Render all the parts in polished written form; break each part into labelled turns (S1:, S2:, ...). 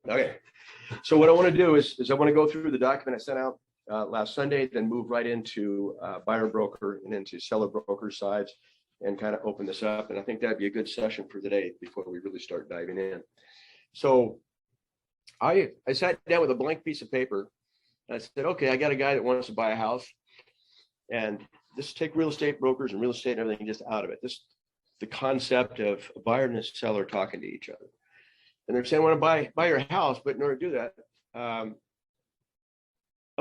S1: Okay. So what I want to do is I want to go through the document I sent out last Sunday, then move right into buyer broker and into seller broker sides and kind of open this up. And I think that'd be a good session for today before we really start diving in. So I sat down with a blank piece of paper. And I said, okay, I got a guy that wants to buy a house, and just take real estate brokers and real estate and everything just out of it. The concept of a buyer and a seller talking to each other. And they're saying, I want to buy your house, but in order to do that, I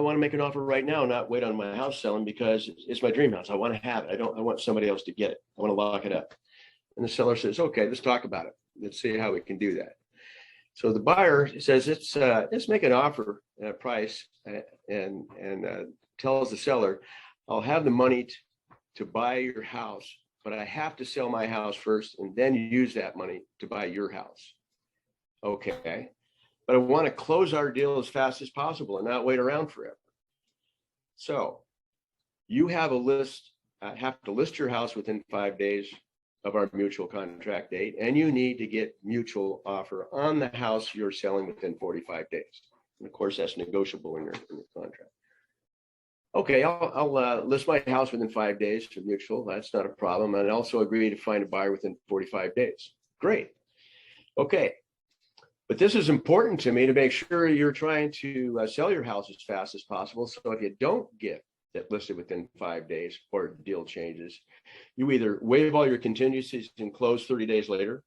S1: want to make an offer right now, not wait on my house selling because it's my dream house. I want to have it. I want somebody else to get it. I want to lock it up. And the seller says, okay, let's talk about it. Let's see how we can do that. So the buyer says, let's make an offer at a price and tells the seller, I'll have the money to buy your house, but I have to sell my house first and then use that money to buy your house. Okay. But I want to close our deal as fast as possible and not wait around forever. So you have a list, have to list your house within 5 days of our mutual contract date, and you need to get mutual offer on the house you're selling within 45 days. And of course, that's negotiable in your contract. Okay, I'll list my house within 5 days for mutual. That's not a problem. And I also agree to find a buyer within 45 days. Great. Okay. But this is important to me to make sure you're trying to sell your house as fast as possible. So if you don't get that listed within 5 days or deal changes, you either waive all your contingencies and close 30 days later,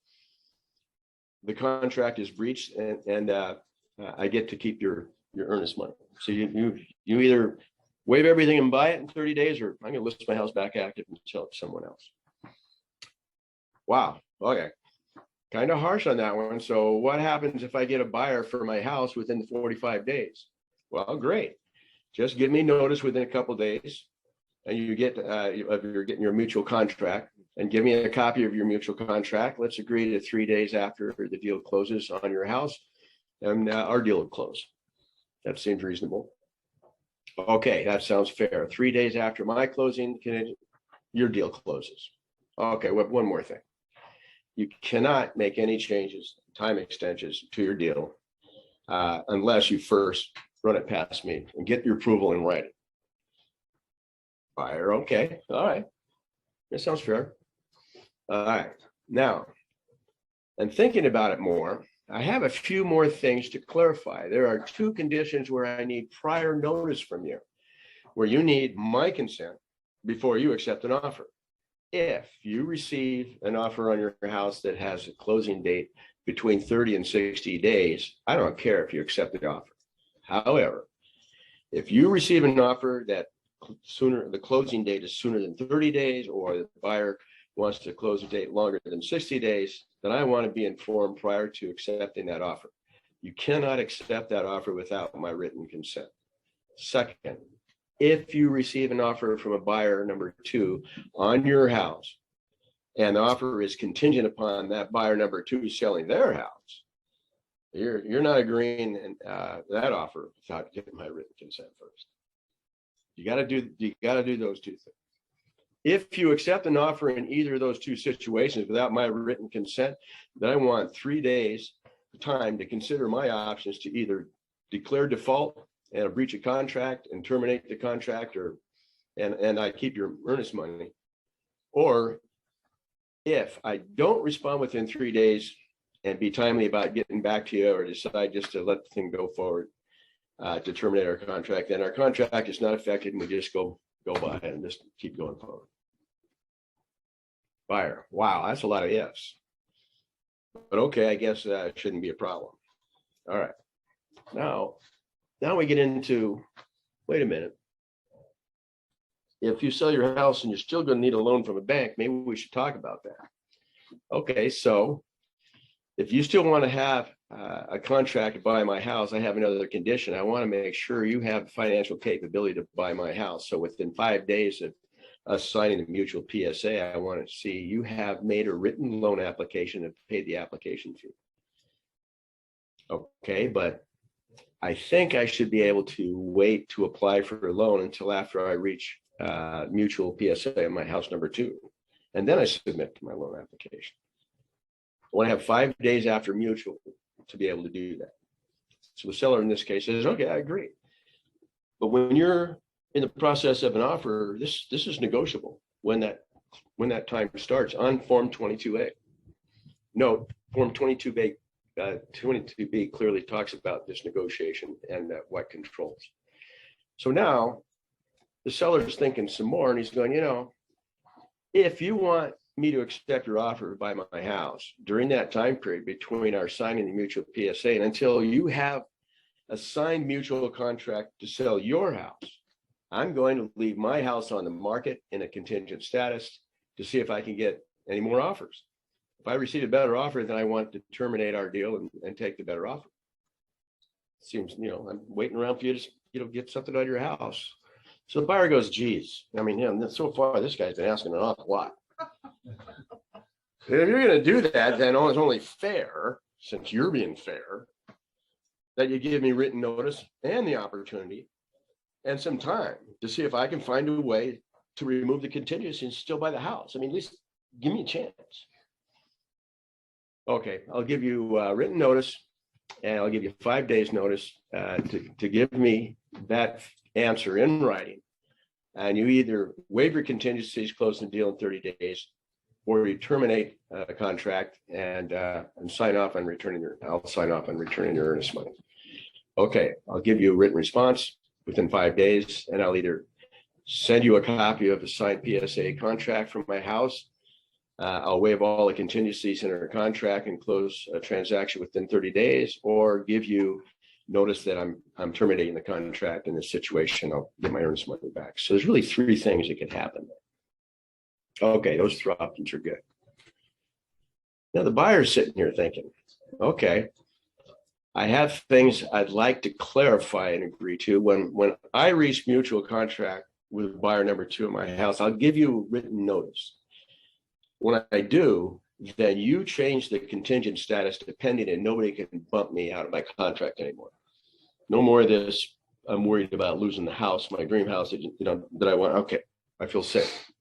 S1: the contract is breached, and I get to keep your earnest money. So you either waive everything and buy it in 30 days, or I'm going to list my house back active and sell it to someone else. Wow. Okay. Kind of harsh on that one. So what happens if I get a buyer for my house within the 45 days? Well, great. Just give me notice within a couple of days, and you get you're getting your mutual contract, and give me a copy of your mutual contract. Let's agree to 3 days after the deal closes on your house, and our deal will close. That seems reasonable. Okay, that sounds fair. 3 days after my closing, your deal closes. Okay, well, one more thing. You cannot make any changes, time extensions to your deal unless you first run it past me and get your approval in writing. Buyer, okay, all right. That sounds fair. All right, now, and thinking about it more, I have a few more things to clarify. There are 2 conditions where I need prior notice from you, where you need my consent before you accept an offer. If you receive an offer on your house that has a closing date between 30 and 60 days, I don't care if you accept the offer. However, if you receive an offer that the closing date is sooner than 30 days, or the buyer wants to close a date longer than 60 days, then I want to be informed prior to accepting that offer. You cannot accept that offer without my written consent. Second, if you receive an offer from a buyer, number 2, on your house, and the offer is contingent upon that buyer number 2 selling their house, you're not agreeing that offer without getting my written consent first. You got to do those 2 things. If you accept an offer in either of those 2 situations without my written consent, then I want 3 days time to consider my options to either declare default and a breach of contract and terminate the contract, and I keep your earnest money. Or if I don't respond within 3 days and be timely about getting back to you, or decide just to let the thing go forward, to terminate our contract, then our contract is not affected and we just go by it and just keep going forward. Buyer, wow, that's a lot of ifs. But okay, I guess it shouldn't be a problem. All right. Now we get into, wait a minute. If you sell your house and you're still going to need a loan from a bank, maybe we should talk about that. Okay, so if you still want to have a contract to buy my house, I have another condition. I want to make sure you have financial capability to buy my house. So within 5 days of us signing the mutual PSA, I want to see you have made a written loan application and paid the application fee. Okay, but I think I should be able to wait to apply for a loan until after I reach mutual PSA on my house number 2. And then I submit my loan application. I want to have 5 days after mutual to be able to do that. So the seller in this case says, okay, I agree. But when you're in the process of an offer, this is negotiable when that time starts on Form 22A. Note, Form 22B clearly talks about this negotiation and what controls. So now the seller's thinking some more, and he's going, if you want me to accept your offer to buy my house during that time period between our signing the mutual PSA and until you have a signed mutual contract to sell your house, I'm going to leave my house on the market in a contingent status to see if I can get any more offers. If I receive a better offer, then I want to terminate our deal and take the better offer. Seems, I'm waiting around for you to, get something out of your house. So the buyer goes, geez, so far this guy's been asking an awful lot. If you're going to do that, then it's only fair, since you're being fair, that you give me written notice and the opportunity and some time to see if I can find a way to remove the contingency and still buy the house. At least give me a chance. Okay, I'll give you written notice, and I'll give you 5 days notice to give me that answer in writing. And you either waive your contingencies, close the deal in 30 days, or you terminate a contract and sign off on returning I'll sign off on returning your earnest money. Okay, I'll give you a written response within 5 days, and I'll either send you a copy of the signed PSA contract from my house. I'll waive all the contingencies in our contract and close a transaction within 30 days, or give you notice that I'm terminating the contract in this situation. I'll get my earnest money back. So there's really 3 things that could happen. Okay, those 3 options are good. Now the buyer's sitting here thinking, okay, I have things I'd like to clarify and agree to. When I reach mutual contract with buyer number 2 in my house, I'll give you written notice. When I do, then you change the contingent status to pending, and nobody can bump me out of my contract anymore. No more of this, I'm worried about losing the house, my dream house that I want. Okay, I feel safe.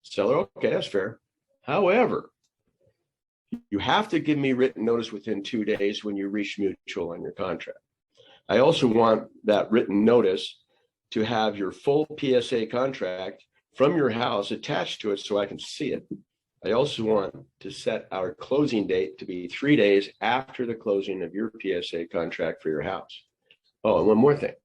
S1: Seller, okay, that's fair. However, you have to give me written notice within 2 days when you reach mutual on your contract. I also want that written notice to have your full PSA contract from your house attached to it so I can see it. I also want to set our closing date to be 3 days after the closing of your PSA contract for your house. Oh, and one more thing.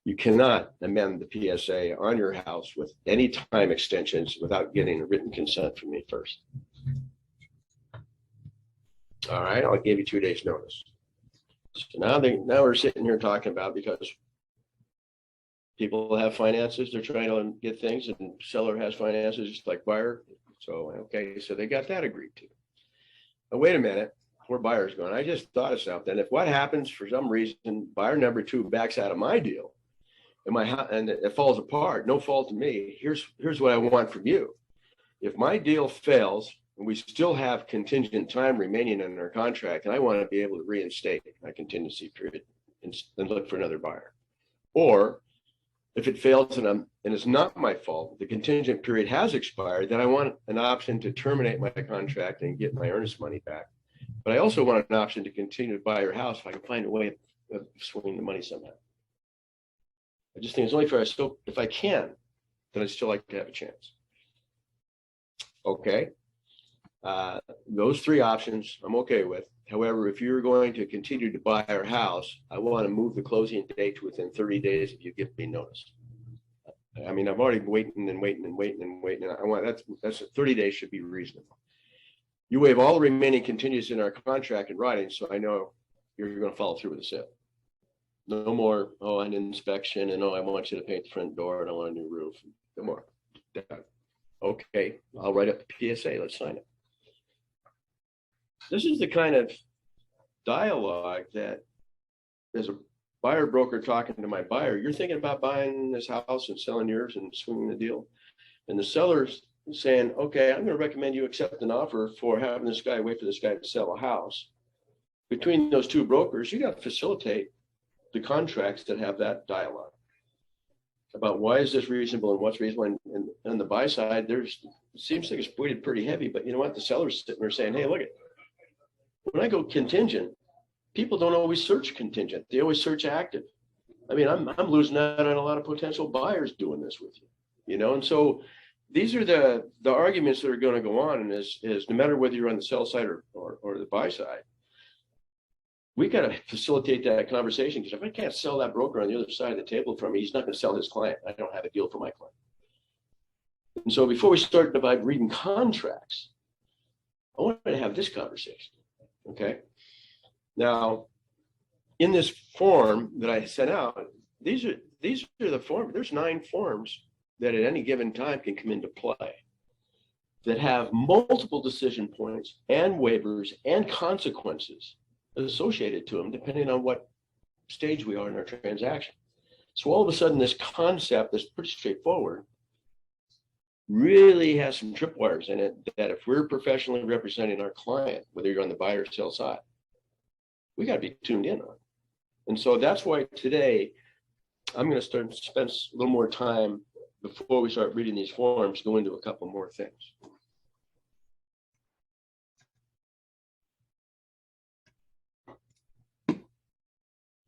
S1: You cannot amend the PSA on your house with any time extensions without getting a written consent from me first. All right, I'll give you 2 days notice. So now we're sitting here talking about, because people have finances, they're trying to get things, and seller has finances just like buyer. So, okay, so they got that agreed to. Now, wait a minute, poor buyer's going, I just thought of something. If what happens for some reason, buyer number 2 backs out of my deal, and it falls apart, no fault of me, here's what I want from you. If my deal fails, and we still have contingent time remaining in our contract, and I want to be able to reinstate my contingency period and look for another buyer. Or if it fails and it's not my fault, the contingent period has expired, then I want an option to terminate my contract and get my earnest money back. But I also want an option to continue to buy your house if I can find a way of swinging the money somehow. I just think it's only fair. If I can, then I'd still like to have a chance. Okay. Those 3 options I'm okay with. However, if you're going to continue to buy our house, I want to move the closing date to within 30 days if you give me notice. I've already been waiting. I want that's 30 days should be reasonable. You waive all the remaining contingencies in our contract in writing, so I know you're going to follow through with the sale. No more, an inspection, and I want you to paint the front door, and I want a new roof. No more. Okay, I'll write up the PSA. Let's sign it. This is the kind of dialogue that, as a buyer broker talking to my buyer, you're thinking about buying this house and selling yours and swinging the deal. And the seller's saying, okay, I'm going to recommend you accept an offer for having this guy wait for this guy to sell a house. Between those 2 brokers, you got to facilitate the contracts that have that dialogue about why is this reasonable and what's reasonable. And on the buy side, it seems like it's weighted pretty heavy, but you know what? The seller's sitting there saying, hey, look at, when I go contingent, people don't always search contingent. They always search active. I mean, I'm losing out on a lot of potential buyers doing this with you, and so these are the arguments that are going to go on, and is no matter whether you're on the sell side or the buy side, we got to facilitate that conversation, because if I can't sell that broker on the other side of the table from me, he's not going to sell his client. I don't have a deal for my client. And so before we start about reading contracts, I wanted to have this conversation. Okay. Now, in this form that I sent out, these are the forms. There's 9 forms that at any given time can come into play that have multiple decision points and waivers and consequences associated to them, depending on what stage we are in our transaction. So all of a sudden, this concept that's pretty straightforward really has some tripwires in it, that if we're professionally representing our client, whether you're on the buy or sell side, we got to be tuned in on. And so that's why today I'm going to spend a little more time before we start reading these forms, go into a couple more things.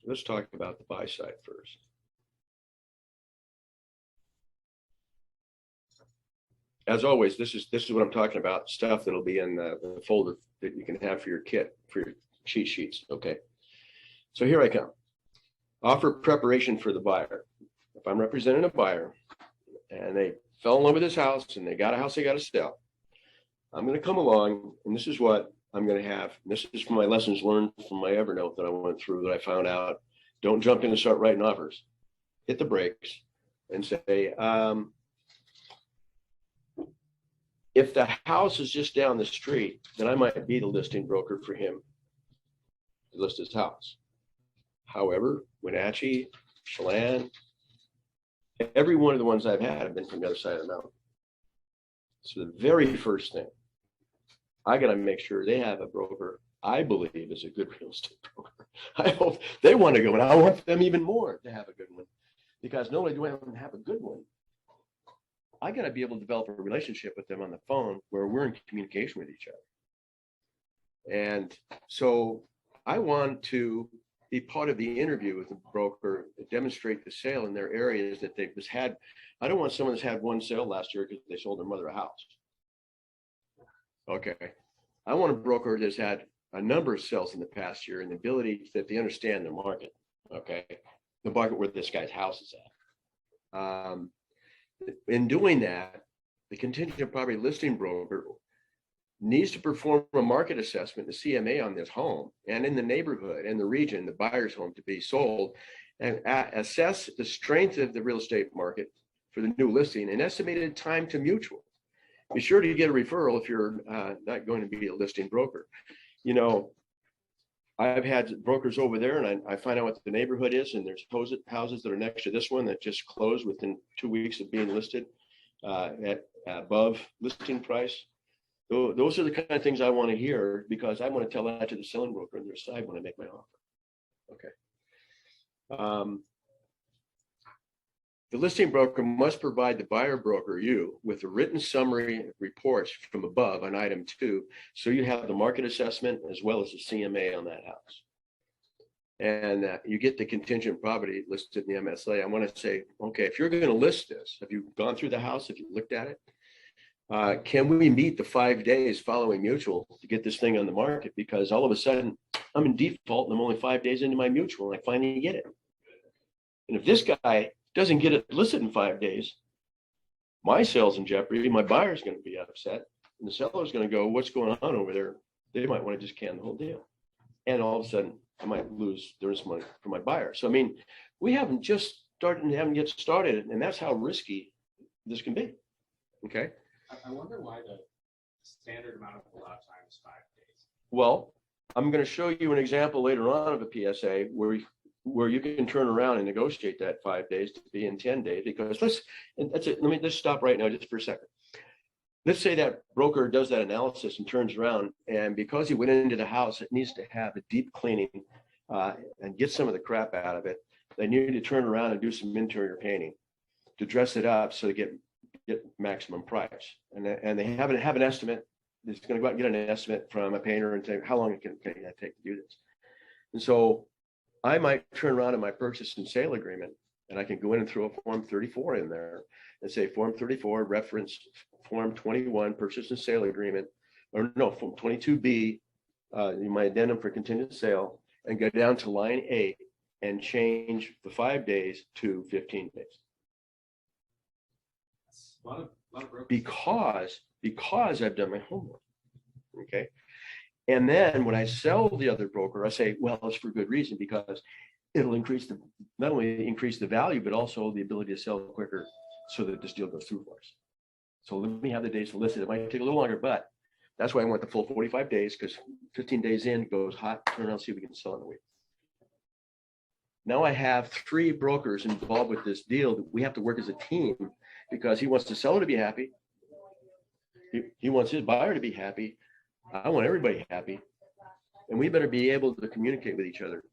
S1: Let's talk about the buy side first. As always, this is what I'm talking about, stuff that'll be in the folder that you can have for your kit, for your cheat sheets. Okay. So here I come. Offer preparation for the buyer. If I'm representing a buyer and they fell in love with this house and they got a house they got to sell, I'm going to come along, and this is what I'm going to have. This is from my lessons learned from my Evernote that I went through, that I found out. Don't jump in and start writing offers. Hit the brakes and say, if the house is just down the street, then I might be the listing broker for him to list his house. However, Wenatchee, Chelan, every one of the ones I've had have been from the other side of the mountain. So the very first thing, I got to make sure they have a broker I believe is a good real estate broker. I hope they want to go, and I want them even more to have a good one, because not only do I want them to have a good one, I got to be able to develop a relationship with them on the phone where we're in communication with each other. And so I want to be part of the interview with the broker, demonstrate the sale in their areas that they've just had. I don't want someone that's had one sale last year because they sold their mother a house. Okay. I want a broker that's had a number of sales in the past year and the ability that they understand the market. Okay. The market where this guy's house is at. In doing that, the contingent property listing broker needs to perform a market assessment, the CMA, on this home and in the neighborhood and the region, the buyer's home to be sold, and assess the strength of the real estate market for the new listing and estimated time to mutual. Be sure to get a referral if you're not going to be a listing broker. You know, I've had brokers over there, and I find out what the neighborhood is, and there's houses that are next to this one that just closed within 2 weeks of being listed at above listing price. Those are the kind of things I want to hear, because I want to tell that to the selling broker on their side when I make my offer. Okay. The listing broker must provide the buyer broker, you, with a written summary reports from above on item 2. So you have the market assessment as well as the CMA on that house. And you get the contingent property listed in the MSA. I want to say, okay, if you're going to list this, have you gone through the house? Have you looked at it? Can we meet the 5 days following mutual to get this thing on the market? Because all of a sudden I'm in default and I'm only 5 days into my mutual and I finally get it. And if this guy doesn't get it listed in 5 days, my sale's in jeopardy. My buyer's going to be upset, and the seller's going to go, what's going on over there? They might want to just can the whole deal. And all of a sudden I might lose the risk money for my buyer. So, I mean, we haven't just started and haven't yet started, and that's how risky this can be. Okay.
S2: I wonder why the standard amount of allow time is 5 days.
S1: Well, I'm going to show you an example later on of a PSA where you can turn around and negotiate that 5 days to be in 10 days, because that's it. Let me just stop right now just for a second. Let's say that broker does that analysis and turns around, and because he went into the house, it needs to have a deep cleaning and get some of the crap out of it. They need to turn around and do some interior painting to dress it up so they get maximum price. And they have an estimate. It's going to go out and get an estimate from a painter and say how long it can take to do this. And so I might turn around in my purchase and sale agreement, and I can go in and throw a Form 34 in there and say Form 34 reference Form 21 purchase and sale agreement, or no, Form 22B, my addendum for contingent sale, and go down to line 8 and change the 5 days to 15 days.
S2: A lot of brokers.
S1: Because I've done my homework. Okay. And then when I sell the other broker, I say, well, it's for good reason, because it'll increase not only increase the value, but also the ability to sell quicker so that this deal goes through for us. So let me have the days listed. It might take a little longer, but that's why I want the full 45 days, because 15 days in goes hot, turn around, see if we can sell in a week. Now I have 3 brokers involved with this deal that we have to work as a team, because he wants the seller to be happy. He wants his buyer to be happy. I want everybody happy. And we better be able to communicate with each other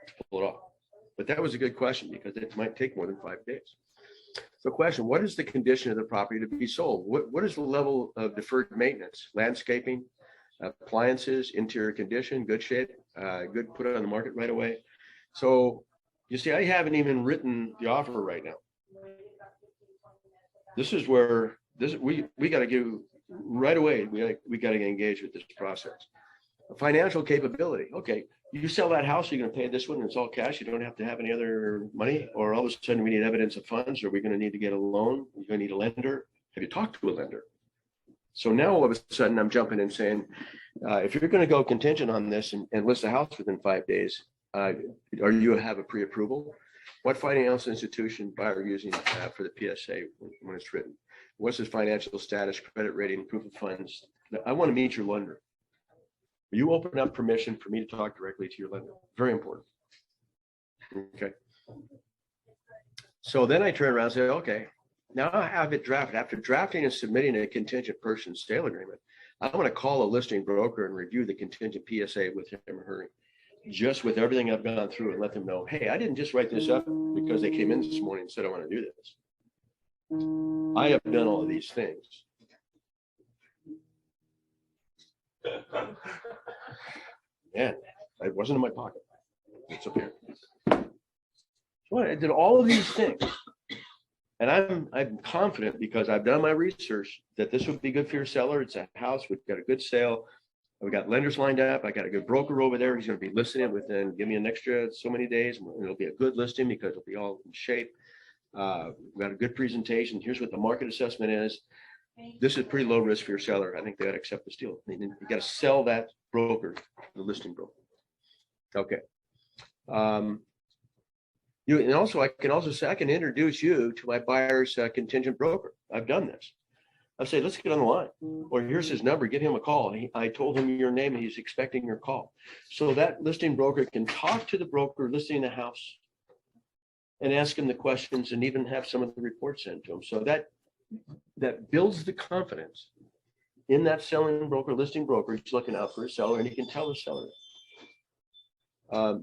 S1: to pull it off. But that was a good question, because it might take more than 5 days. So question, what is the condition of the property to be sold? What is the level of deferred maintenance? Landscaping, appliances, interior condition, good shape, good, put it on the market right away. So you see, I haven't even written the offer right now. This is where we got to give right away. We got to get engaged with this process. Financial capability. Okay, you sell that house, you're going to pay this one, and it's all cash. You don't have to have any other money, or all of a sudden we need evidence of funds. Are we going to need to get a loan? You're going to need a lender. Have you talked to a lender? So now all of a sudden I'm jumping in saying, if you're going to go contingent on this and list the house within 5 days, or you have a pre-approval, what financial institution buyer using for the PSA when it's written? What's his financial status, credit rating, proof of funds? I want to meet your lender. You open up permission for me to talk directly to your lender. Very important. Okay. So then I turn around and say, okay, now I have it drafted. After drafting and submitting a contingent purchase sale agreement, I want to call a listing broker and review the contingent PSA with him or her, just with everything I've gone through, and let them know, hey, I didn't just write this up because they came in this morning and said I want to do this. I have done all of these things. Man, it wasn't in my pocket. It's up here. So I did all of these things. And I'm confident, because I've done my research, that this would be good for your seller. It's a house. We've got a good sale. We got lenders lined up. I got a good broker over there. He's going to be listing it within, give me an extra so many days. And it'll be a good listing because it'll be all in shape. We've got a good presentation. Here's what the market assessment is. This is pretty low risk for your seller. I think they got to accept this deal. You got to sell that broker, the listing broker. Okay. And also, I can also say, I can introduce you to my buyer's contingent broker. I've done this. I say, let's get on the line. Or here's his number, give him a call. I told him your name and he's expecting your call. So that listing broker can talk to the broker listing the house and ask him the questions, and even have some of the reports sent to him. So that builds the confidence in that selling broker, listing broker. He's looking out for a seller, and he can tell the seller.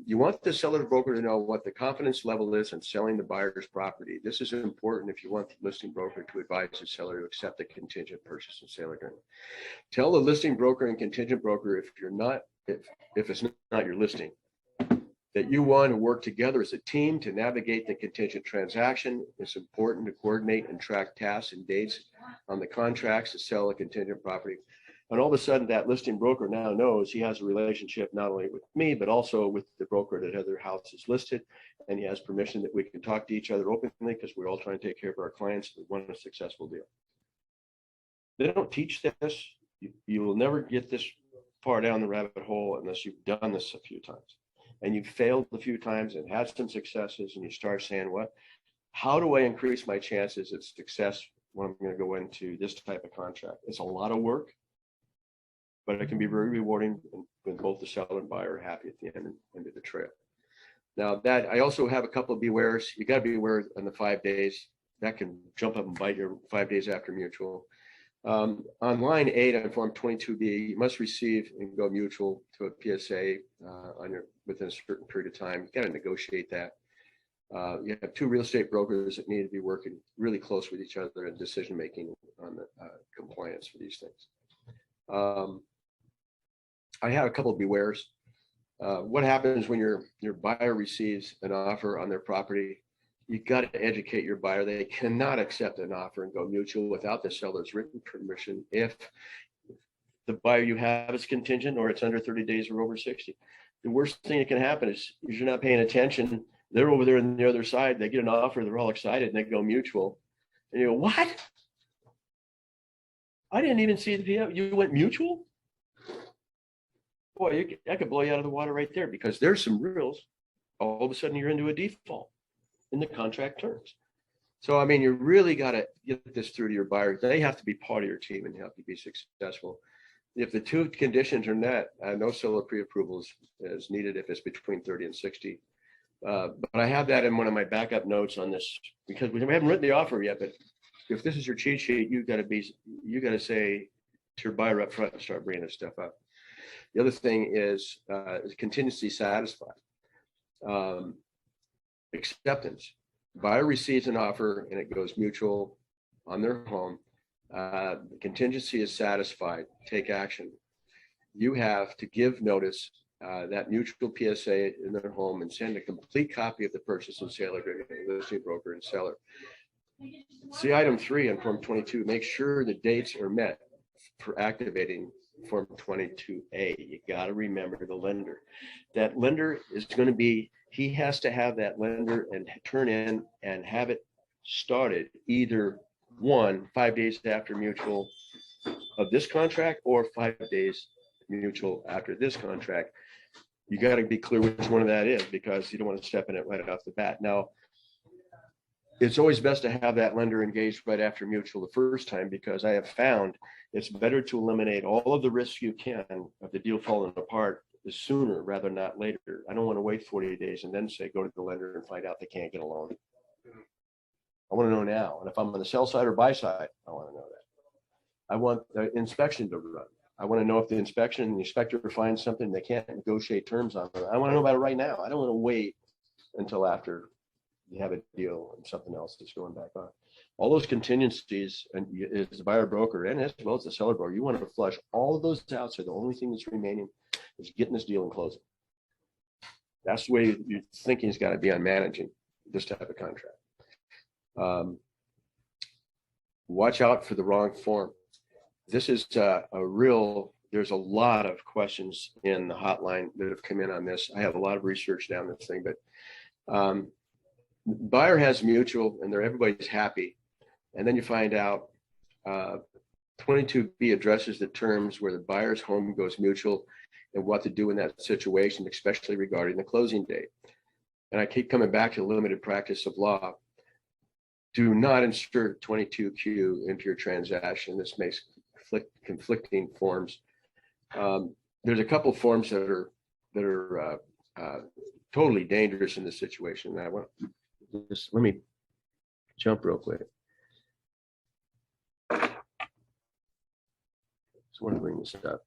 S1: You want the seller broker to know what the confidence level is in selling the buyer's property. This is important if you want the listing broker to advise the seller to accept the contingent purchase and sale agreement. Tell the listing broker and contingent broker, if it's not your listing, that you want to work together as a team to navigate the contingent transaction. It's important to coordinate and track tasks and dates on the contracts to sell a contingent property. And all of a sudden, that listing broker now knows he has a relationship not only with me, but also with the broker that other house is listed. And he has permission that we can talk to each other openly, because we're all trying to take care of our clients. We want a successful deal. They don't teach this. You will never get this far down the rabbit hole unless you've done this a few times. And you've failed a few times and had some successes, and you start saying, how do I increase my chances of success when I'm going to go into this type of contract? It's a lot of work, but it can be very rewarding when both the seller and buyer are happy at the end of the trail. Now, that I also have a couple of bewares. You got to be aware in the 5 days. That can jump up and bite you 5 days after mutual. On line 8 on Form 22B, you must receive and go mutual to a PSA within a certain period of time. You got to negotiate that. You have 2 real estate brokers that need to be working really close with each other in decision making on the compliance for these things. I have a couple of bewares. What happens when your buyer receives an offer on their property? You got to educate your buyer. They cannot accept an offer and go mutual without the seller's written permission if the buyer you have is contingent or it's under 30 days or over 60. The worst thing that can happen is you're not paying attention. They're over there on the other side. They get an offer. They're all excited and they go mutual. And you go, what? I didn't even see the PO. You went mutual? Boy, that could blow you out of the water right there because there's some rules. All of a sudden, you're into a default in the contract terms. So, I mean, you really got to get this through to your buyer. They have to be part of your team and have to be successful. If the two conditions are met, no seller pre-approval is needed if it's between 30 and 60. But I have that in one of my backup notes on this because we haven't written the offer yet. But if this is your cheat sheet, you got to say to your buyer up front and start bringing this stuff up. The other thing is contingency satisfied. Acceptance. Buyer receives an offer and it goes mutual on their home. The contingency is satisfied. Take action. You have to give notice that mutual PSA in their home and send a complete copy of the purchase and sale agreement to the listing broker and seller. See item 3 on Form 22. Make sure the dates are met for activating Form 22A. You got to remember the lender. That lender is going to be, he has to have that lender and turn in and have it started either 5 days after mutual of this contract or 5 days mutual after this contract. You got to be clear which one of that is because you don't want to step in it right off the bat. Now, it's always best to have that lender engaged right after mutual the first time because I have found it's better to eliminate all of the risks you can of the deal falling apart sooner rather than not later. I don't want to wait 40 days and then say go to the lender and find out they can't get a loan. I want to know now. And if I'm on the sell side or buy side, I want to know that. I want the inspection to run. I want to know if the inspection and the inspector finds something they can't negotiate terms on. I want to know about it right now. I don't want to wait until after you have a deal and something else that's going back on. All those contingencies, and as the buyer broker and as well as the seller broker, you want to flush all of those out. So the only thing that's remaining is getting this deal and closing. That's the way your thinking has got to be on managing this type of contract. Watch out for the wrong form. This is there's a lot of questions in the hotline that have come in on this. I have a lot of research down this thing, but buyer has mutual and everybody's happy. And then you find out 22B addresses the terms where the buyer's home goes mutual and what to do in that situation, especially regarding the closing date. And I keep coming back to limited practice of law. Do not insert 22Q into your transaction. This makes conflicting forms. There's a couple forms that are totally dangerous in this situation. I want just let me jump real quick. Just want to bring this up.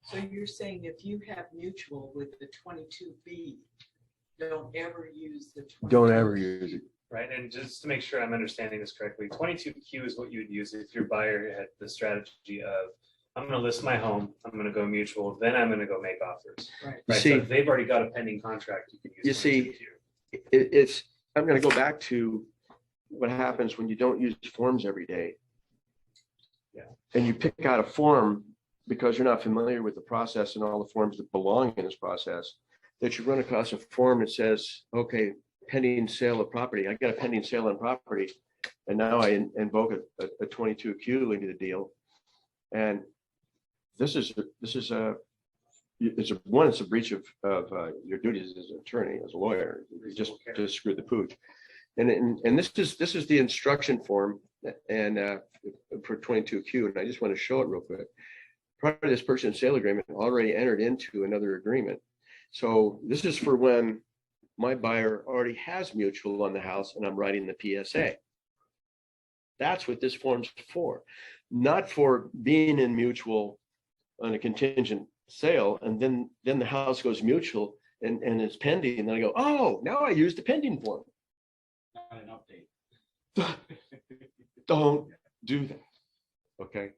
S3: So you're saying if you have mutual with the 22B, don't ever use the 22Q.
S1: Don't ever use it.
S2: Right, and just to make sure I'm understanding this correctly, 22Q is what you would use if your buyer had the strategy of, I'm going to list my home, I'm going to go mutual, then I'm going to go make offers.
S3: Right.
S2: Right.
S1: See,
S2: so if they've already got a pending contract, you can use.
S1: You see, it's. I'm going to go back to what happens when you don't use forms every day.
S2: Yeah.
S1: And you pick out a form because you're not familiar with the process and all the forms that belong in this process. That you run across a form that says, okay, pending sale of property. I got a pending sale on property, and now I invoke a 22Q into the deal. And it's a breach of your duties as an attorney, as a lawyer. You just screwed the pooch. And this is the instruction form and for 22Q. And I just want to show it real quick. Prior to this purchase and sale agreement, already entered into another agreement. So this is for when my buyer already has mutual on the house and I'm writing the PSA. That's what this form's for, not for being in mutual on a contingent sale. And then the house goes mutual and it's pending. And then I go, oh, now I use the pending form.
S2: Not an update.
S1: Don't do that. Okay.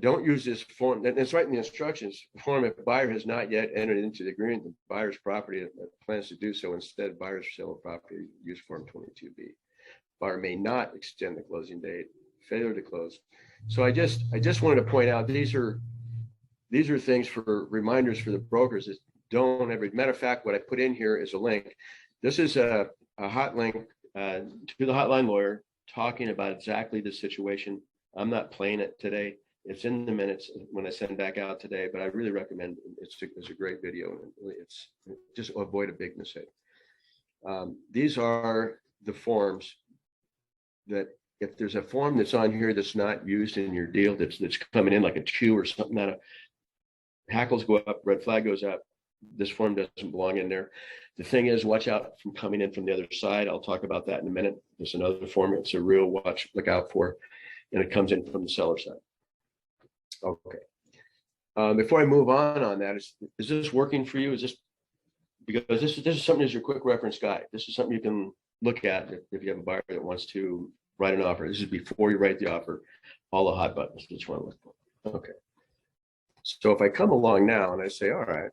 S1: Don't use this form, and it's right in the instructions, form if buyer has not yet entered into the agreement, the buyer's property plans to do so. Instead, buyer's sale of property use form 22B. Buyer may not extend the closing date, failure to close. So I just wanted to point out, these are things for reminders for the brokers that don't ever, matter of fact, what I put in here is a link. This is a hot link to the hotline lawyer talking about exactly the situation. I'm not playing it today. It's in the minutes when I send back out today, but I really recommend it's a great video. And it's just avoid a big mistake. These are the forms that if there's a form that's on here that's not used in your deal, that's coming in like a 2 or something, that hackles go up, red flag goes up. This form doesn't belong in there. The thing is, watch out from coming in from the other side. I'll talk about that in a minute. There's another form. It's a real look out for, and it comes in from the seller side. Okay. Before I move on that, is this working for you? Is this, because this is something as your quick reference guide. This is something you can look at if you have a buyer that wants to write an offer. This is before you write the offer, all the hot buttons that you want to look for. Okay. So if I come along now and I say, all right,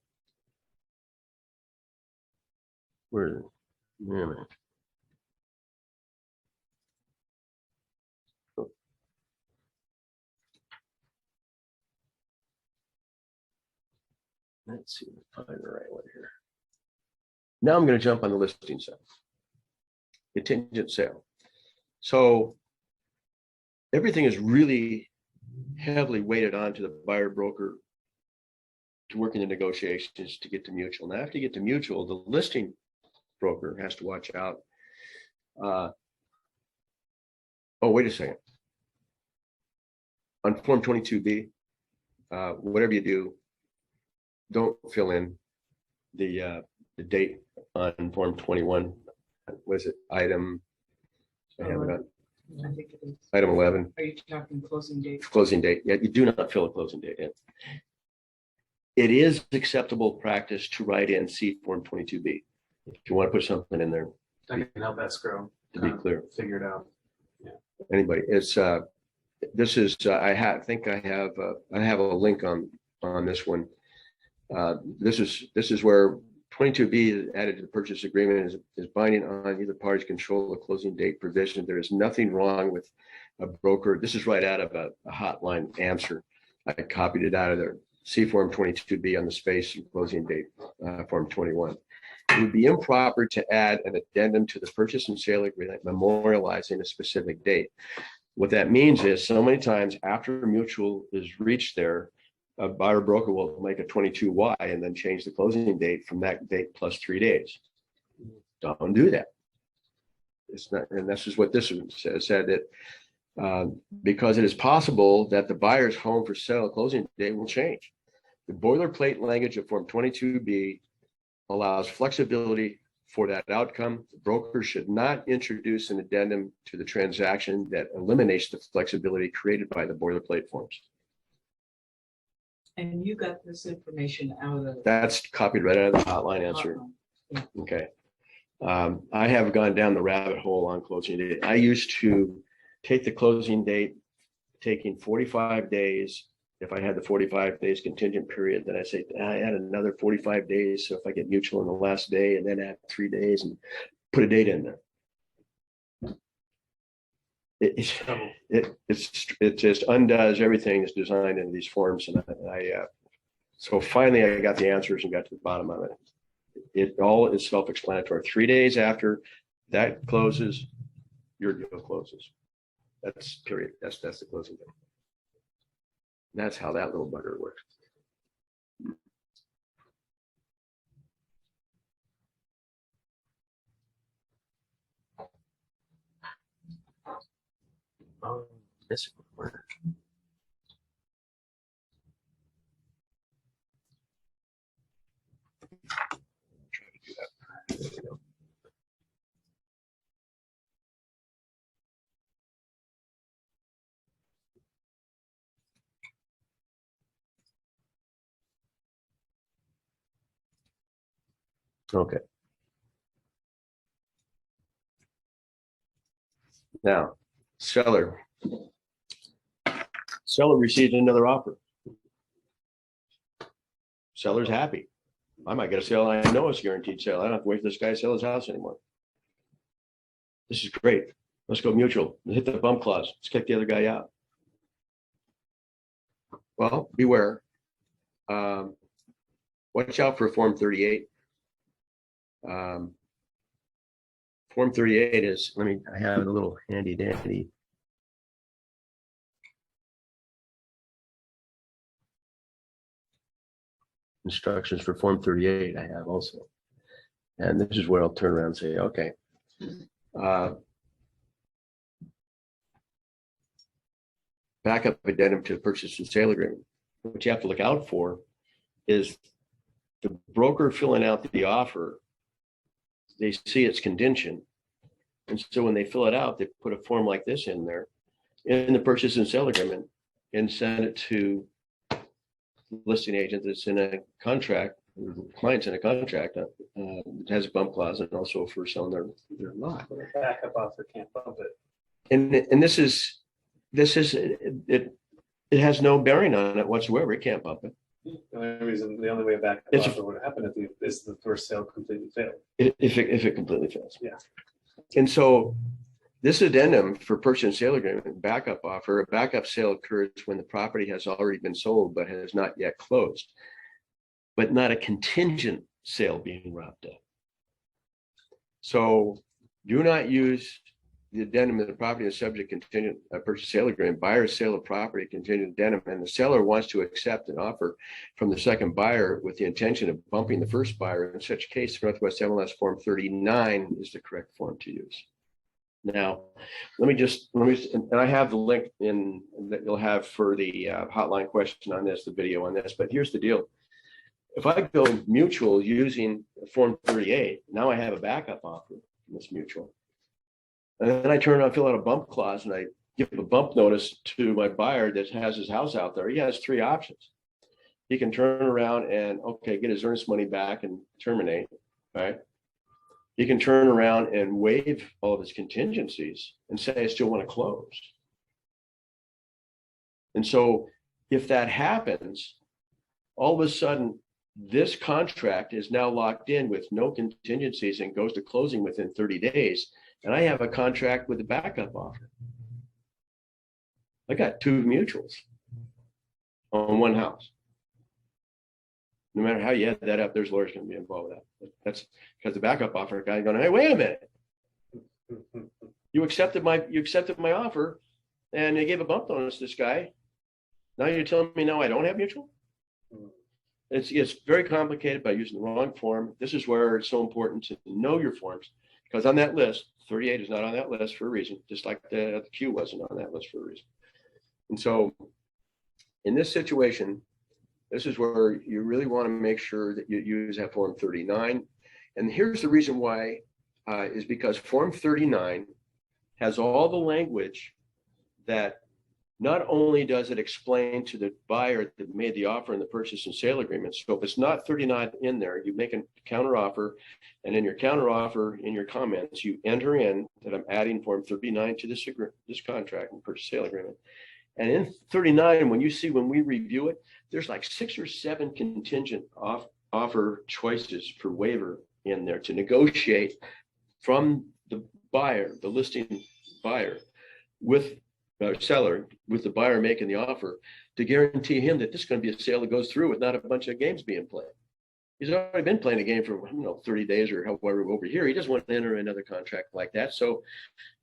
S1: wait a minute. Let's see if I find the right one here. Now I'm going to jump on the listing side. Contingent sale. So everything is really heavily weighted onto the buyer broker to work in the negotiations to get to mutual. Now, after you get to mutual, the listing broker has to watch out. Oh, wait a second. On Form 22B, whatever you do, don't fill in the date on Form 21. Was it item? I have it on.
S3: I think it is.
S1: Item 11.
S3: Are you talking closing date?
S1: Closing date. Yeah, you do not fill a closing date in. It is acceptable practice to write in C Form 22B. If you want to put something in there,
S2: That can help escrow.
S1: to be clear.
S2: Figure it out.
S1: Anybody, it's this is I think I have a link on this one. This is where 22B is added to the purchase agreement, is binding on either party's control the closing date provision. There is nothing wrong with a broker. This is right out of a hotline answer. I copied it out of there. C Form 22B on the space and closing date, Form 21. It would be improper to add an addendum to the purchase and sale agreement memorializing a specific date. What that means is, so many times after mutual is reached there, a buyer broker will make a 22Y and then change the closing date from that date plus 3 days. Don't do that. It's not, and this is what this said that because it is possible that the buyer's home for sale closing date will change. The boilerplate language of Form 22B allows flexibility for that outcome. The broker should not introduce an addendum to the transaction that eliminates the flexibility created by the boilerplate forms.
S3: And you got this information out of.
S1: That's copied right out of the hotline answer.
S3: Yeah.
S1: Okay. I have gone down the rabbit hole on closing date. I used to take the closing date, taking 45 days. If I had the 45 days contingent period, then I say, I add another 45 days. So if I get mutual on the last day, and then add 3 days and put a date in there. It just undoes everything that's designed in these forms. And so finally I got the answers and got to the bottom of it. It all is self-explanatory. 3 days after that closes, your deal closes. That's period. That's the closing date. That's how that little bugger works. Oh, this one. Try to do that. There we go. Okay. Now, seller. Seller received another offer. Seller's happy. I might get a sale. I know it's guaranteed sale. I don't have to wait for this guy to sell his house anymore. This is great. Let's go mutual. Hit the bump clause. Let's kick the other guy out. Well, beware. Watch out for Form 38. Form 38 is, I have a little handy dandy. Instructions for Form 38 I have also. And this is where I'll turn around and say, okay. Backup addendum to the purchase and sale agreement. What you have to look out for is the broker filling out the offer. They see it's contingent. And so when they fill it out, they put a form like this in there in the purchase and sale agreement and send it to the listing agent that's in a contract, client's in a contract that has a bump clause and also for selling their lot.
S2: Backup offer can't bump it.
S1: And this is it has no bearing on it whatsoever. It can't bump it.
S2: The only way a backup offer would happen is the first sale completely failed.
S1: If it completely fails.
S2: Yeah.
S1: And so this addendum for purchase and sale agreement, backup offer, a backup sale occurs when the property has already been sold but has not yet closed, but not a contingent sale being wrapped up. So do not use the addendum of the property is subject contingent purchase sale agreement, buyer's sale of property contingent addendum, and the seller wants to accept an offer from the second buyer with the intention of bumping the first buyer. In such case, Northwest MLS Form 39 is the correct form to use. Now, let me and I have the link in that you'll have for the hotline question on this, the video on this, but here's the deal. If I go mutual using Form 38, now I have a backup offer from this mutual. And then I turn around, fill out a bump clause, and I give a bump notice to my buyer that has his house out there. He has three options. He can turn around and, get his earnest money back and terminate, right? He can turn around and waive all of his contingencies and say, I still want to close. And so if that happens, all of a sudden, this contract is now locked in with no contingencies and goes to closing within 30 days. And I have a contract with a backup offer. I got two mutuals on one house. No matter how you add that up, there's lawyers going to be involved with that. That's because the backup offer guy going, hey, wait a minute. You accepted my offer and they gave a bump notice to this guy. Now you're telling me now I don't have mutual? It's very complicated by using the wrong form. This is where it's so important to know your forms, because on that list, 38 is not on that list for a reason, just like the Q wasn't on that list for a reason. And so in this situation, this is where you really want to make sure that you use that Form 39. And here's the reason why, is because Form 39 has all the language that not only does it explain to the buyer that made the offer in the purchase and sale agreement. So if it's not 39 in there, you make a counter offer, and in your counter offer, in your comments, you enter in that I'm adding Form 39 to this contract and purchase sale agreement. And in 39, when we review it, there's like 6 or 7 contingent offer choices for waiver in there to negotiate from the buyer, the listing buyer, with seller, with the buyer making the offer, to guarantee him that this is going to be a sale that goes through with not a bunch of games being played. He's already been playing a game for 30 days or however over here. He doesn't want to enter another contract like that. So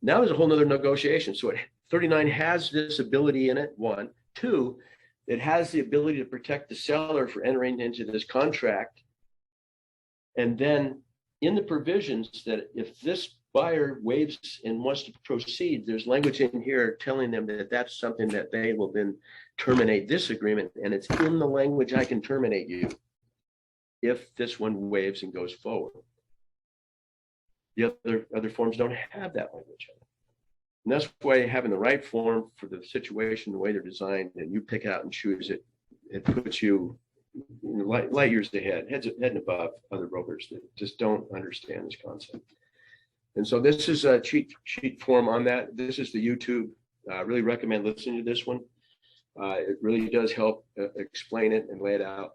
S1: now there's a whole nother negotiation. So 39 has this ability in it, 1. 2, it has the ability to protect the seller for entering into this contract. And then in the provisions that if this buyer waives and wants to proceed, there's language in here telling them that that's something that they will then terminate this agreement. And it's in the language, I can terminate you if this one waives and goes forward. The other forms don't have that language. And that's why having the right form for the situation, the way they're designed, and you pick out and choose it, it puts you light years ahead, head and above other brokers that just don't understand this concept. And so this is a cheat sheet form on that. This is the YouTube. I really recommend listening to this one. It really does help explain it and lay it out.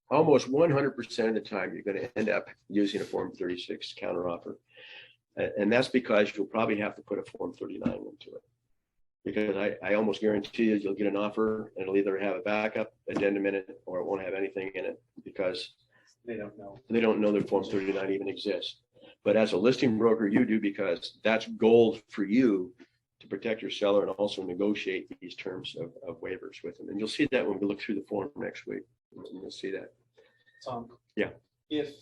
S1: Almost 100% of the time, you're going to end up using a Form 36 counteroffer. And that's because you'll probably have to put a Form 39 into it. Because I almost guarantee you, you'll get an offer and it'll either have a backup, addendum in it, or it won't have anything in it because
S2: They don't know.
S1: they don't know that Form 39 even exists. But as a listing broker, you do, because that's gold for you to protect your seller and also negotiate these terms of waivers with them. And you'll see that when we look through the form next week. You'll see that.
S2: Tom?
S1: Yeah.
S2: If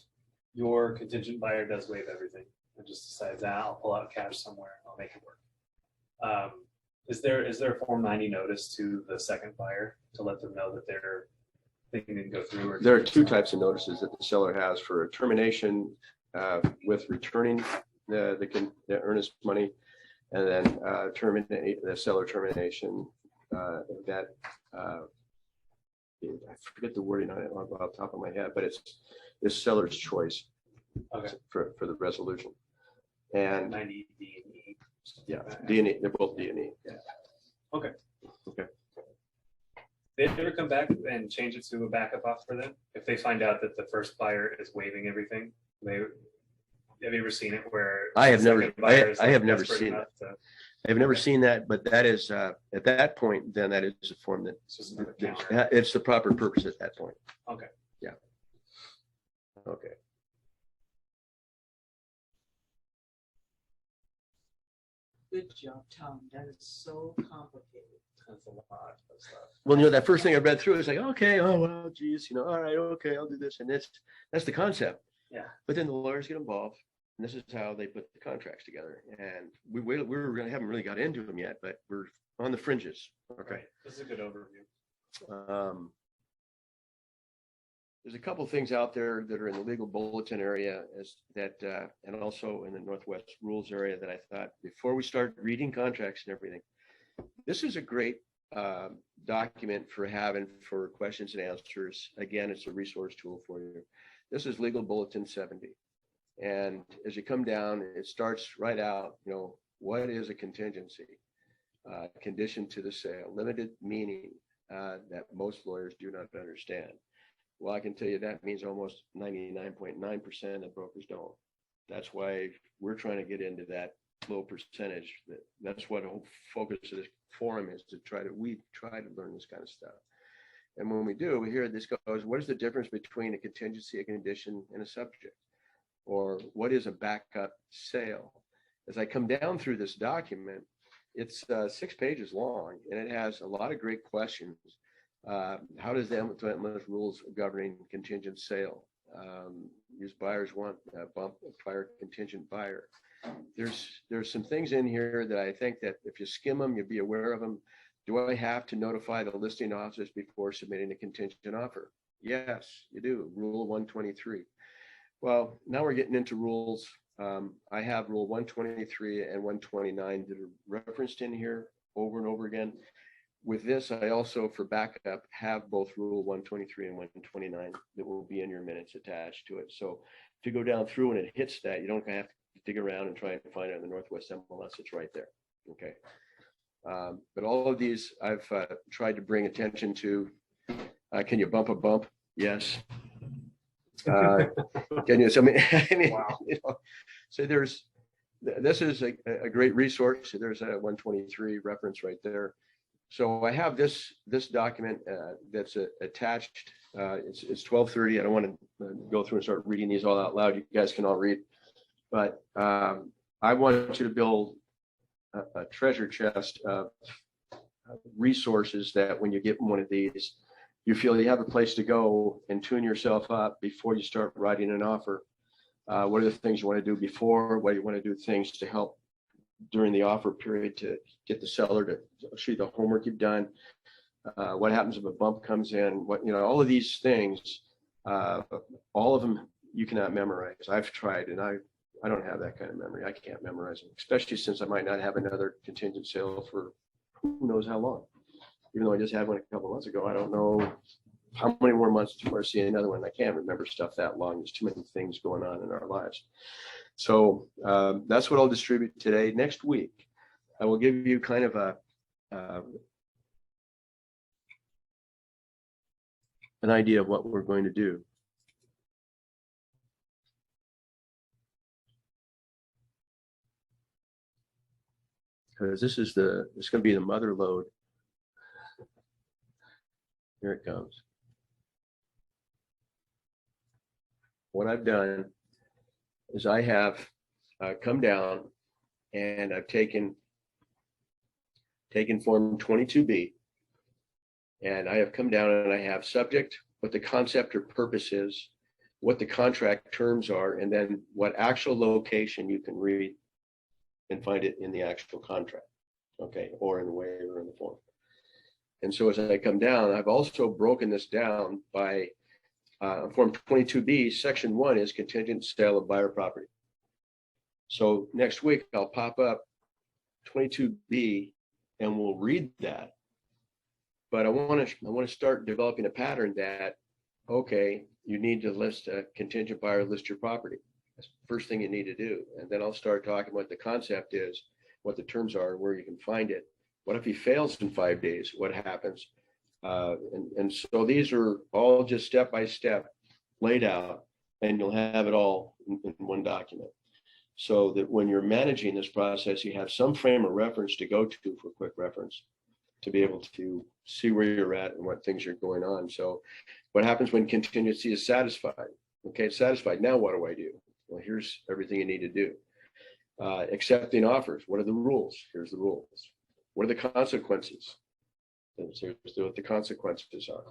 S2: your contingent buyer does waive everything and just decides, I'll pull out cash somewhere, I'll make it work. Is there a Form 90 notice to the second buyer to let them know that their thing didn't go through? Or
S1: there are two types of notices that the seller has for a termination with returning the earnest money, and then terminate the seller termination that I forget the wording on it off the top of my head, but it's seller's choice.
S2: Okay.
S1: For the resolution. And
S2: 90 D and E.
S1: yeah, D and E, they're both D and E.
S2: Yeah. Okay.
S1: Okay.
S2: They ever come back and change it to a backup offer then? If they find out that the first buyer is waiving everything, have you ever seen it where
S1: I have
S2: the
S1: never,
S2: second buyer is
S1: I have never
S2: desperate
S1: seen
S2: enough
S1: that.
S2: to-
S1: I've never seen that, but that is at that point, then that is a form that
S2: It's just another counter.
S1: it's the proper purpose at that point.
S2: Okay.
S1: Yeah. Okay.
S3: Good job, Tom. That is so complicated.
S2: That's a lot of stuff.
S1: Well, that first thing I read through is like, okay, oh well, geez, all right, okay, I'll do this, and that's the concept.
S2: Yeah.
S1: But then the lawyers get involved, and this is how they put the contracts together. And haven't really got into them yet, but we're on the fringes. Okay.
S2: Right. This is a good overview.
S1: There's a couple of things out there that are in the legal bulletin area and also in the Northwest rules area that I thought before we start reading contracts and everything, this is a great document for having for questions and answers. Again, it's a resource tool for you. This is Legal Bulletin 70. And as you come down, it starts right out, what is a contingency? Condition to the sale, limited meaning that most lawyers do not understand. Well, I can tell you that means almost 99.9% of brokers don't. That's why we're trying to get into that low percentage. That's what the whole focus of this forum is, to try to learn this kind of stuff. And when we do, we hear this goes, what is the difference between a contingency, a condition, and a subject? Or what is a backup sale? As I come down through this document, it's 6 pages long, and it has a lot of great questions. How does the MLS rules governing contingent sale? Use buyers want bump prior contingent buyer. There's some things in here that I think that if you skim them, you'll be aware of them. Do I have to notify the listing office before submitting a contingent offer? Yes, you do. Rule 123. Well, now we're getting into rules. I have Rule 123 and 129 that are referenced in here over and over again. With this, I also, for backup, have both Rule 123 and 129 that will be in your minutes attached to it. So if you go down through and it hits that, you don't have to dig around and try and find it in the Northwest MLS. It's right there. Okay. But all of these I've tried to bring attention to. Can you bump a bump? Yes. Can you? So, I mean,
S2: Wow.
S1: So this is a great resource. So there's a 123 reference right there. So I have this document that's attached. It's 12:30. I don't want to go through and start reading these all out loud. You guys can all read. But I want you to build a treasure chest of resources that when you get one of these, you feel you have a place to go and tune yourself up before you start writing an offer. What are the things you want to do before? What do you want to do things to help during the offer period to get the seller to show you the homework you've done? What happens if a bump comes in? All of these things, all of them you cannot memorize. I've tried, and I don't have that kind of memory. I can't memorize them, especially since I might not have another contingent sale for who knows how long. Even though I just had one a couple of months ago, I don't know how many more months before I see another one. I can't remember stuff that long. There's too many things going on in our lives. So that's what I'll distribute today. Next week, I will give you kind of an idea of what we're going to do. Because this is it's going to be the mother lode. Here it comes. What I've done is I have come down and I've taken form 22B, and I have come down and I have subject, what the concept or purpose is, what the contract terms are, and then what actual location you can read and find it in the actual contract, okay, or in the waiver or in the form. And so as I come down, I've also broken this down by Form 22B, Section 1 is contingent sale of buyer property. So next week I'll pop up 22B and we'll read that. But I want to start developing a pattern that, okay, you need to list a contingent buyer, list your property. That's the first thing you need to do. And then I'll start talking what the concept is, what the terms are, where you can find it. What if he fails in 5 days? What happens? And so these are all just step by step laid out, and you'll have it all in one document. So that when you're managing this process, you have some frame of reference to go to for quick reference, to be able to see where you're at and what things are going on. So what happens when contingency is satisfied? Okay, it's satisfied. Now what do I do? Well, here's everything you need to do. Accepting offers. What are the rules? Here's the rules. What are the consequences? Here's what the consequences are.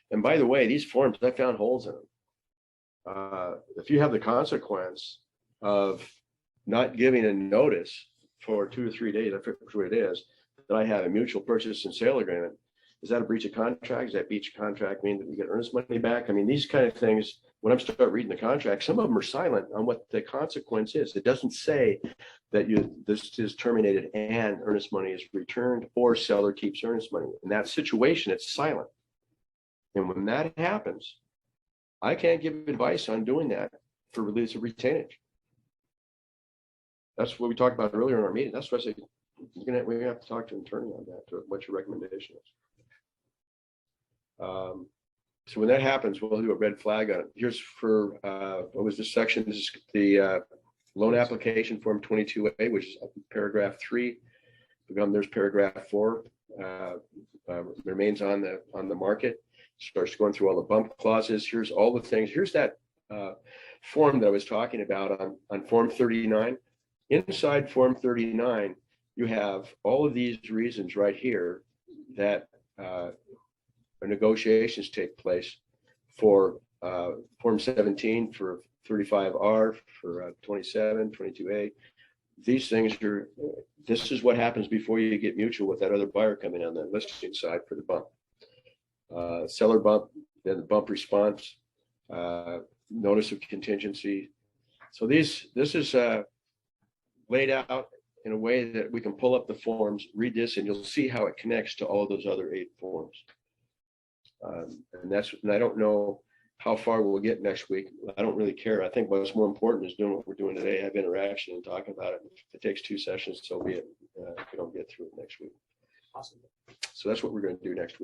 S1: And by the way, these forms, I found holes in them. If you have the consequence of not giving a notice for 2 or 3 days, I forget what it is, that I have a mutual purchase and sale agreement, is that a breach of contract? Does that breach of contract mean that you get earnest money back? I mean, these kind of things, when I start reading the contract, some of them are silent on what the consequence is. It doesn't say that this is terminated and earnest money is returned or seller keeps earnest money. In that situation, it's silent. And when that happens, I can't give advice on doing that for release of retainage. That's what we talked about earlier in our meeting. That's what I said, we're gonna have to talk to an attorney on that, to what your recommendation is. So when that happens, we'll do a red flag on it. Here's for, what was this section? This is the loan application form 22A, which is paragraph 3. There's paragraph 4, remains on the market. Starts going through all the bump clauses. Here's all the things. Here's that form that I was talking about on form 39. Inside form 39, you have all of these reasons right here that negotiations take place for form 17, for 35R, for 27, 22A. These things are, this is what happens before you get mutual with that other buyer coming on that listing side for the bump. Seller bump, then the bump response, notice of contingency. So this is laid out in a way that we can pull up the forms, read this, and you'll see how it connects to all those other 8 forms. And I don't know how far we'll get next week. I don't really care. I think what's more important is doing what we're doing today, have interaction and talking about it. If it takes 2 sessions, so be it. If we don't get through it next week.
S2: Awesome.
S1: So that's what we're going to do next week.